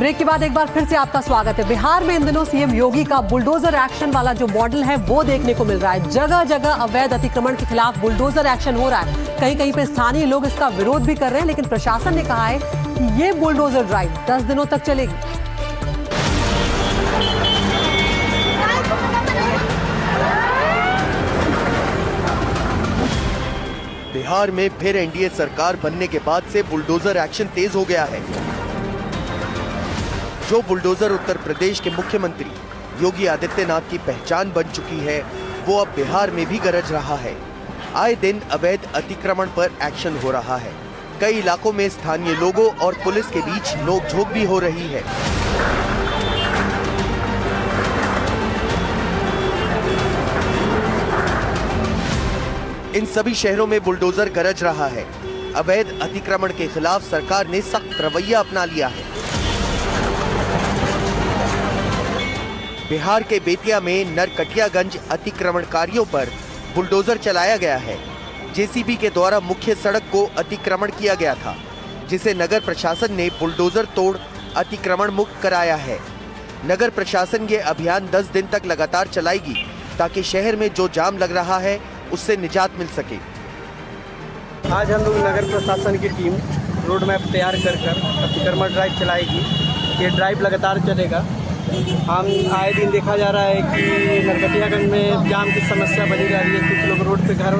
Break के बाद एक बार फिर से आपका स्वागत है। बिहार में इन दिनों सीएम योगी का बुलडोजर एक्शन वाला जो मॉडल है वो देखने को मिल रहा है। जगह जगह अवैध अतिक्रमण के खिलाफ बुलडोजर एक्शन हो रहा है। कहीं कहीं पे स्थानीय लोग इसका विरोध भी कर रहे हैं, लेकिन प्रशासन ने कहा है कि ये बुलडोजर ड्राइव 10 दिनों तक चलेगी। बिहार में फिर एनडीए सरकार बनने के बाद से बुलडोजर एक्शन तेज हो गया है। जो बुलडोजर उत्तर प्रदेश के मुख्यमंत्री योगी आदित्यनाथ की पहचान बन चुकी है, वो अब बिहार में भी गरज रहा है। आए दिन अवैध अतिक्रमण पर एक्शन हो रहा है। कई इलाकों में स्थानीय लोगों और पुलिस के बीच नोकझोंक भी हो रही है। इन सभी शहरों में बुलडोजर गरज रहा है। अवैध अतिक्रमण के खिलाफ सरकार ने सख्त रवैया अपना लिया है। बिहार के बेतिया में नरकटियागंज अतिक्रमणकारियों पर बुलडोजर चलाया गया है। जेसीबी के द्वारा मुख्य सड़क को अतिक्रमण किया गया था, जिसे नगर प्रशासन ने बुलडोजर तोड़ अतिक्रमण मुक्त कराया है। नगर प्रशासन ये अभियान 10 दिन तक लगातार चलाएगी, ताकि शहर में जो जाम लग रहा है उससे निजात मिल सके। आज हम लोग नगर प्रशासन की टीम रोड मैप तैयार कर अतिक्रमण ड्राइव चलाएगी। ये ड्राइव लगातार चलेगा। हम आए दिन देखा जा रहा है कि नरकटियागंज में जाम की समस्या बनी रह रही है। कुछ लोग रोड पे घर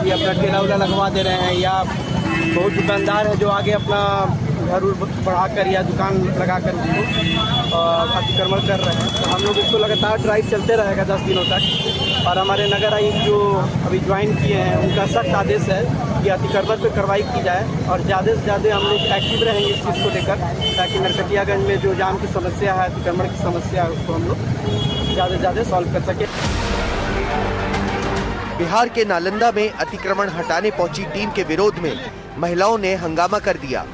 या अपना ठेला उला लगवा दे रहे हैं, या बहुत दुकानदार है जो आगे अपना घर बढ़ाकर या दुकान लगाकर उसको अतिक्रमण कर रहे हैं। तो हम लोग इसको लगातार ड्राइव चलते रहेगा 10 दिनों तक। और हमारे नगर आयुक्त जो अभी ज्वाइन किए हैं, उनका सख्त आदेश है कि अतिक्रमण पर कार्रवाई की जाए और ज़्यादा से ज़्यादा हम लोग एक्टिव रहेंगे इस चीज़ को लेकर, ताकि नरकटियागंज में जो जाम की समस्या है, अतिक्रमण की समस्या है, उसको हम लोग ज़्यादा से ज़्यादा सॉल्व कर सकें। बिहार के नालंदा में अतिक्रमण हटाने पहुंची टीम के विरोध में महिलाओं ने हंगामा कर दिया।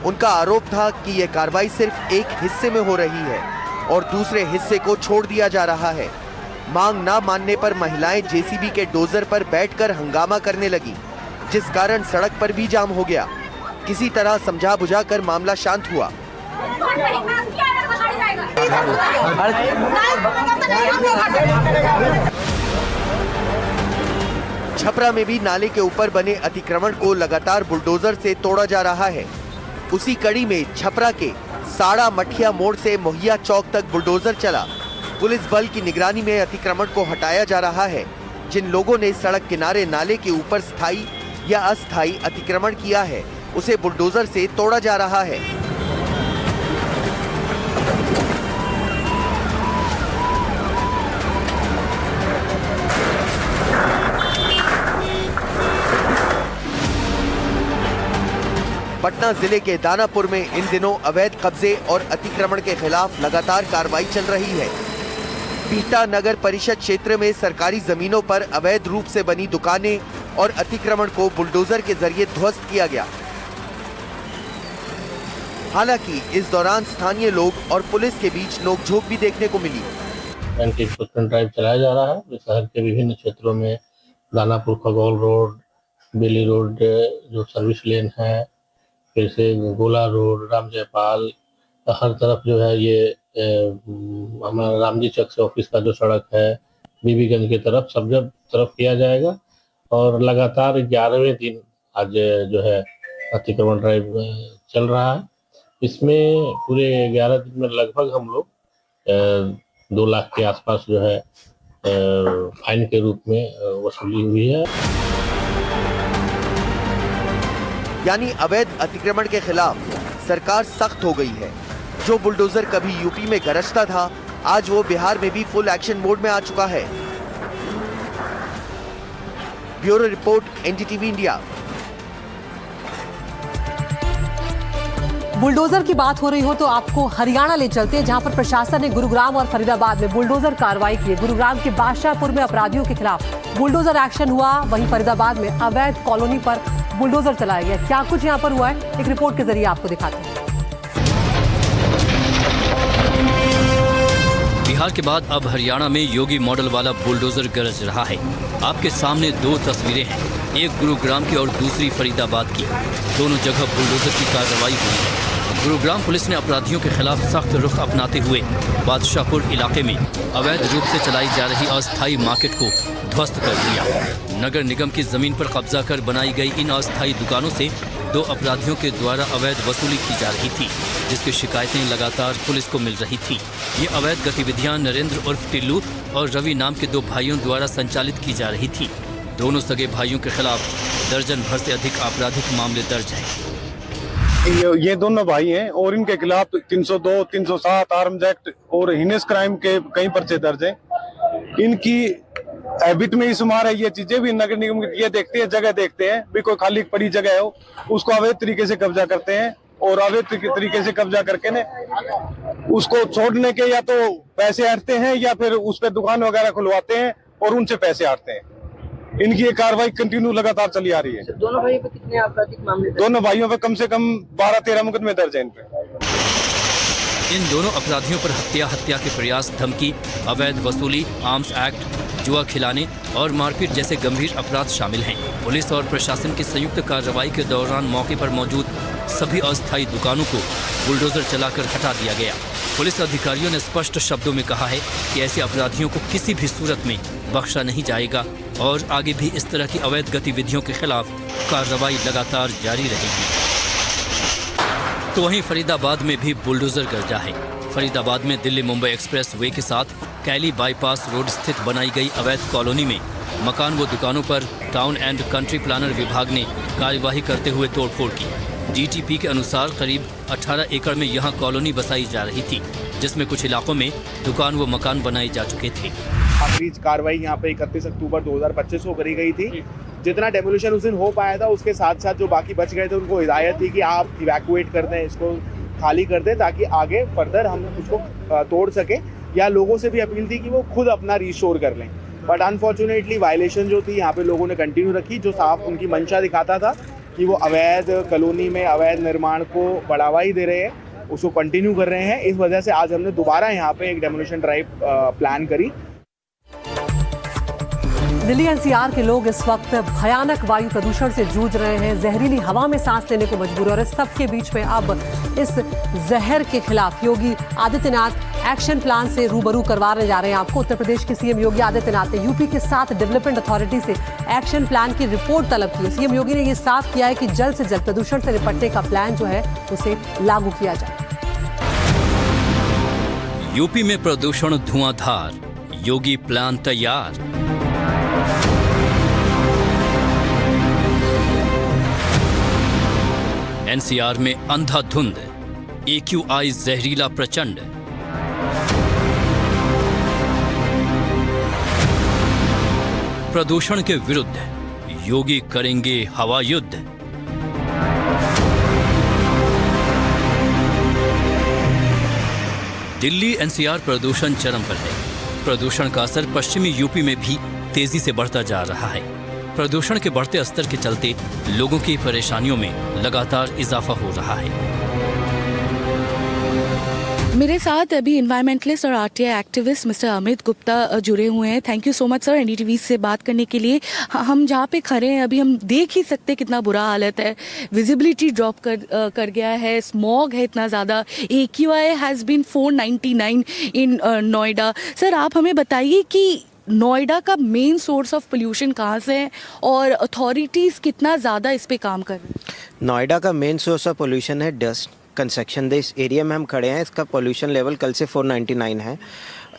उनका आरोप था कि ये कार्रवाई सिर्फ एक हिस्से में हो रही है और दूसरे हिस्से को छोड़ दिया जा रहा है। मांग न मानने पर महिलाएं जेसीबी के डोजर पर बैठकर हंगामा करने लगी, जिस कारण सड़क पर भी जाम हो गया। किसी तरह समझा बुझाकर मामला शांत हुआ। छपरा में भी नाले के ऊपर बने अतिक्रमण को लगातार बुलडोजर से तोड़ा जा रहा है। उसी कड़ी में छपरा के साड़ा मठिया मोड़ से मोहिया चौक तक बुलडोजर चला। पुलिस बल की निगरानी में अतिक्रमण को हटाया जा रहा है। जिन लोगों ने सड़क किनारे नाले के ऊपर स्थायी या अस्थायी अतिक्रमण किया है, उसे बुलडोजर से तोड़ा जा रहा है। पटना जिले के दानापुर में इन दिनों अवैध कब्जे और अतिक्रमण के खिलाफ लगातार कार्रवाई चल रही है। पीटा नगर परिषद क्षेत्र में सरकारी जमीनों पर अवैध रूप से बनी दुकानें और अतिक्रमण को बुलडोजर के जरिए ध्वस्त किया गया। हालांकि इस दौरान स्थानीय लोग और पुलिस के बीच नोकझोंक भी देखने को मिली। एंटी इंक्रोचमेंट ड्राइव चलाया जा रहा है। शहर के विभिन्न क्षेत्रों में दानापुर खगौल रोड, बेली रोड जो सर्विस लेन है, फिर से गोला रोड, राम जयपाल, हर तरफ जो है ये हमारा रामजी चौक से ऑफिस का जो सड़क है, बीबीगंज की तरफ, सब तरफ किया जाएगा। और लगातार 11वें दिन आज जो है अतिक्रमण ड्राइव चल रहा है। इसमें पूरे 11 दिन में लगभग हम लोग 2 लाख के आसपास जो है फाइन के रूप में वसूली हुई है। यानी अवैध अतिक्रमण के खिलाफ सरकार सख्त हो गई है। जो बुलडोजर कभी यूपी में गरजता था, आज वो बिहार में भी फुल एक्शन मोड में आ चुका है। Bureau report, NDTV India. Bulldozer की बात हो रही हो तो आपको हरियाणा ले चलते हैं, जहां पर प्रशासन ने गुरुग्राम और फरीदाबाद में बुलडोजर कार्रवाई की है। गुरुग्राम के बादशाहपुर में अपराधियों के खिलाफ बुलडोजर एक्शन हुआ, वहीं फरीदाबाद में अवैध कॉलोनी पर बुलडोजर चलाया गया। क्या कुछ यहां पर हुआ है, एक रिपोर्ट के जरिए आपको दिखाते हैं। बिहार के बाद अब हरियाणा में योगी मॉडल वाला बुलडोजर गरज रहा है। आपके सामने 2 तस्वीरें हैं, एक गुरुग्राम की और दूसरी फरीदाबाद की। दोनों जगह बुलडोजर की कार्रवाई हुई है। गुरुग्राम पुलिस ने अपराधियों के खिलाफ सख्त रुख अपनाते हुए बादशाहपुर इलाके में अवैध रूप से चलाई जा रही अस्थायी मार्केट को ध्वस्त कर दिया। नगर निगम की जमीन पर कब्जा कर बनाई गई इन अस्थायी दुकानों से 2 अपराधियों के द्वारा अवैध वसूली की जा रही थी, जिसकी शिकायतें लगातार पुलिस को मिल रही थी। ये अवैध गतिविधियां नरेंद्र उर्फ टिल्लू और रवि नाम के 2 भाइयों द्वारा संचालित की जा रही थी। दोनों सगे भाइयों के खिलाफ दर्जन भर से अधिक आपराधिक मामले दर्ज हैं। ये दोनों भाई हैं और इनके खिलाफ 302, 307 आर्म्स एक्ट और हिनेस क्राइम के कई पर्चे दर्ज हैं। इनकी हैबिट में ही शुमार है ये चीजें भी। नगर निगम ये देखते हैं, जगह देखते हैं भी कोई खाली पड़ी जगह हो, उसको अवैध तरीके से कब्जा करते हैं और अवैध तरीके से कब्जा करके ने उसको छोड़ने के या तो पैसे हटते हैं या फिर उस पर दुकान वगैरह खुलवाते हैं और उनसे पैसे हटते हैं। इनकी ये कार्रवाई कंटिन्यू लगातार चली आ रही है। दोनों भाइयों पे कितने आपराधिक मामले? दोनों भाइयों पे कम से कम 12-13 मुकदमे दर्ज हैं इन पे। इन दोनों अपराधियों पर हत्या के प्रयास, धमकी, अवैध वसूली, आर्म्स एक्ट, जुआ खिलाने और मारपीट जैसे गंभीर अपराध शामिल हैं। पुलिस और प्रशासन की संयुक्त कार्रवाई के दौरान मौके पर मौजूद सभी अस्थायी दुकानों को बुलडोजर चलाकर हटा दिया गया। पुलिस अधिकारियों ने स्पष्ट शब्दों में कहा है कि ऐसे अपराधियों को किसी भी सूरत में बख्शा नहीं जाएगा और आगे भी इस तरह की अवैध गतिविधियों के खिलाफ कार्रवाई लगातार जारी रहेगी। तो वहीं फरीदाबाद में भी बुलडोजर गर्जा है। फरीदाबाद में दिल्ली मुंबई एक्सप्रेस वे के साथ कैली बाईपास रोड स्थित बनाई गई अवैध कॉलोनी में मकान व दुकानों पर टाउन एंड कंट्री प्लानर विभाग ने कार्यवाही करते हुए तोड़फोड़ की। डीटीपी के अनुसार करीब 18 एकड़ में यहां कॉलोनी बसाई जा रही थी, जिसमें कुछ इलाकों में दुकान व मकान बनाए जा चुके थे। आखिरी कार्रवाई यहाँ पे 31 अक्टूबर 2025 को करी गई थी। जितना डेमोलिशन उस दिन हो पाया था, उसके साथ साथ जो बाकी बच गए थे उनको हिदायत थी कि आप इवैक्यूएट कर दें, इसको खाली कर दें ताकि आगे फर्दर हम उसको तोड़ सकें, या लोगों से भी अपील थी कि वो खुद अपना रिस्टोर कर लें। बट अनफॉर्चुनेटली वायलेशन जो थी यहाँ पे लोगों ने कंटिन्यू रखी, जो साफ उनकी मंशा दिखाता था कि वो अवैध कॉलोनी में अवैध निर्माण को बढ़ावा ही दे रहे हैं, उसको कंटिन्यू कर रहे हैं। इस वजह से आज हमने दोबारा यहाँ पे एक डेमोलिशन ड्राइव प्लान करी। दिल्ली एनसीआर के लोग इस वक्त भयानक वायु प्रदूषण से जूझ रहे हैं, जहरीली हवा में सांस लेने को मजबूर, और इस सब के बीच में अब इस जहर के खिलाफ योगी आदित्यनाथ एक्शन प्लान से रूबरू करवाने जा रहे हैं आपको। उत्तर प्रदेश के सीएम योगी आदित्यनाथ ने यूपी के 7 डेवलपमेंट अथॉरिटी से एक्शन प्लान की रिपोर्ट तलब की है। सीएम योगी ने यह साफ किया है कि जल्द से जल्द प्रदूषण से निपटने का प्लान जो है उसे लागू किया जाए। यूपी में प्रदूषण धुआंधार, योगी प्लान तैयार। एनसीआर में अंधाधुंध, AQI जहरीला प्रचंड। प्रदूषण के विरुद्ध योगी करेंगे हवा युद्ध। दिल्ली एनसीआर प्रदूषण चरम पर है। प्रदूषण का असर पश्चिमी यूपी में भी तेजी से बढ़ता जा रहा है। प्रदूषण के बढ़ते स्तर के चलते लोगों की परेशानियों में लगातार इजाफा हो रहा है। मेरे साथ अभी इन्वायरमेंटलिस्ट और RTI activist mister Amit Gupta जुड़े हुए हैं। Thank you so much sir NDTV से बात करने के लिए। हम जहाँ पे खड़े हैं अभी हम देख ही सकते हैं कितना बुरा हालत है। विजिबिलिटी ड्रॉप कर गया है, स्मॉग है इतना ज़्यादा। AQI has been 499 in Noida. Sir आप हमें बताइए कि नोएडा का मेन सोर्स ऑफ पोल्यूशन कहाँ से है और अथॉरिटीज़ कितना ज़्यादा इस पे काम कर रही हैं? नोएडा का मेन सोर्स ऑफ पोल्यूशन है डस्ट कंस्ट्रक्शन। इस एरिया में हम खड़े हैं, इसका पोल्यूशन लेवल कल से 499 है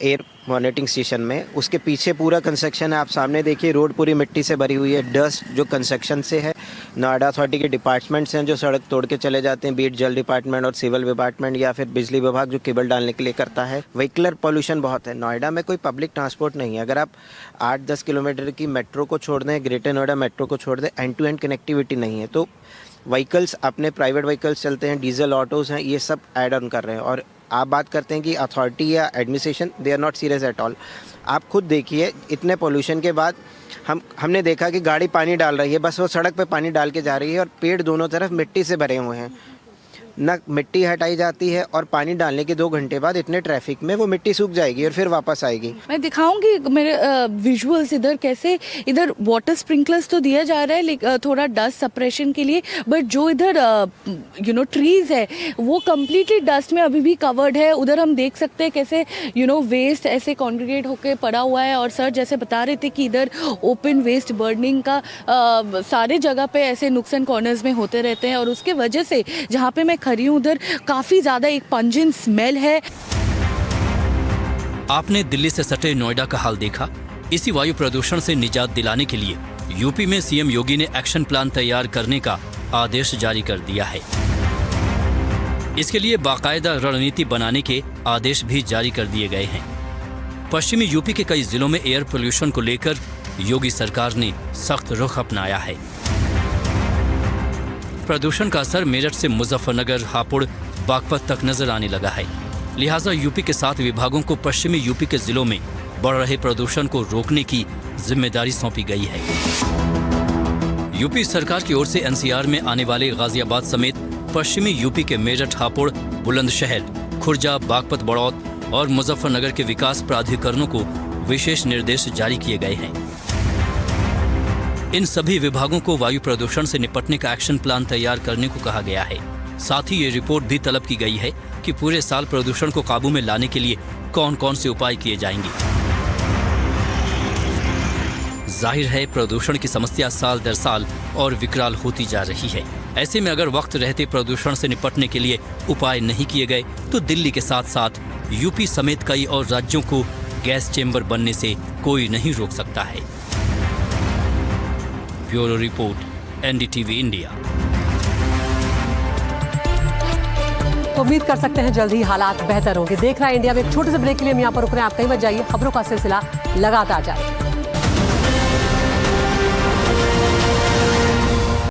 एयर मॉनिटरिंग स्टेशन में। उसके पीछे पूरा कंस्ट्रक्शन है, आप सामने देखिए रोड पूरी मिट्टी से भरी हुई है। डस्ट जो कंस्ट्रक्शन से है, नोएडा अथॉरिटी के डिपार्टमेंट्स हैं जो सड़क तोड़ के चले जाते हैं, बीट जल डिपार्टमेंट और सिविल डिपार्टमेंट या फिर बिजली विभाग जो केबल डालने के लिए करता है। व्हीकलर पोल्यूशन बहुत है। नोएडा में कोई पब्लिक ट्रांसपोर्ट नहीं है। अगर आप 8-10 किलोमीटर की मेट्रो को छोड़ दें, ग्रेटर नोएडा मेट्रो को छोड़ दें, एंड टू एंड कनेक्टिविटी नहीं है। तो व्हीकल्स अपने प्राइवेट व्हीकल्स चलते हैं, डीजल ऑटोज़ हैं, ये सब ऐड ऑन कर रहे हैं। और आप बात करते हैं कि अथॉरिटी या administration, they are not serious at all. आप खुद देखिए इतने पोल्यूशन के बाद हमने देखा कि गाड़ी पानी डाल रही है, बस वो सड़क पे पानी डाल के जा रही है और पेड़ दोनों तरफ मिट्टी से भरे हुए हैं। न मिट्टी हटाई जाती है और पानी डालने के 2 घंटे बाद इतने ट्रैफिक में वो मिट्टी सूख जाएगी और फिर वापस आएगी। मैं दिखाऊंगी मेरे विजुअल्स इधर कैसे इधर वाटर स्प्रिंकलर्स तो दिया जा रहा है थोड़ा डस्ट सप्रेशन के लिए, बट जो इधर ट्रीज है वो कम्प्लीटली डस्ट में अभी भी कवर्ड है। उधर हम देख सकते हैं कैसे वेस्ट ऐसे कॉन्ग्रीगेट होके पड़ा हुआ है। और सर जैसे बता रहे थे कि इधर ओपन वेस्ट बर्निंग का सारे जगह पे ऐसे नुक्स एंड कॉर्नर्स में होते रहते हैं और उसके वजह से जहाँ पे मैं खड़ी हूँ उधर काफ़ी ज़्यादा एक पंजेंट स्मेल है। आपने दिल्ली से सटे नोएडा का हाल देखा। इसी वायु प्रदूषण से निजात दिलाने के लिए यूपी में सीएम योगी ने एक्शन प्लान तैयार करने का आदेश जारी कर दिया है। इसके लिए बाकायदा रणनीति बनाने के आदेश भी जारी कर दिए गए हैं। पश्चिमी यूपी के कई जिलों में एयर पोल्यूशन को लेकर योगी सरकार ने सख्त रुख अपनाया है। प्रदूषण का असर मेरठ से मुजफ्फरनगर, हापुड़, बागपत तक नजर आने लगा है। लिहाजा यूपी के 7 विभागों को पश्चिमी यूपी के जिलों में बढ़ रहे प्रदूषण को रोकने की जिम्मेदारी सौंपी गई है। यूपी सरकार की ओर से एनसीआर में आने वाले गाजियाबाद समेत पश्चिमी यूपी के मेरठ, हापुड़, बुलंदशहर, खुर्जा, बागपत, बड़ौत और मुजफ्फरनगर के विकास प्राधिकरणों को विशेष निर्देश जारी किए गए हैं। इन सभी विभागों को वायु प्रदूषण से निपटने का एक्शन प्लान तैयार करने को कहा गया है। साथ ही ये रिपोर्ट भी तलब की गई है कि पूरे साल प्रदूषण को काबू में लाने के लिए कौन कौन से उपाय किए जाएंगे। जाहिर है प्रदूषण की समस्या साल दर साल और विकराल होती जा रही है। ऐसे में अगर वक्त रहते प्रदूषण से निपटने के लिए उपाय नहीं किए गए तो दिल्ली के साथ साथ यूपी समेत कई और राज्यों को गैस चेंबर बनने से कोई नहीं रोक सकता है। Bureau report, NDTV India. तो उम्मीद कर सकते हैं जल्द ही हालात बेहतर होंगे। देख रहा है इंडिया में एक छोटे से ब्रेक के लिए हम यहाँ पर रुक रहे हैं। आप कहीं मत जाइए, खबरों का सिलसिला लगातार जारी।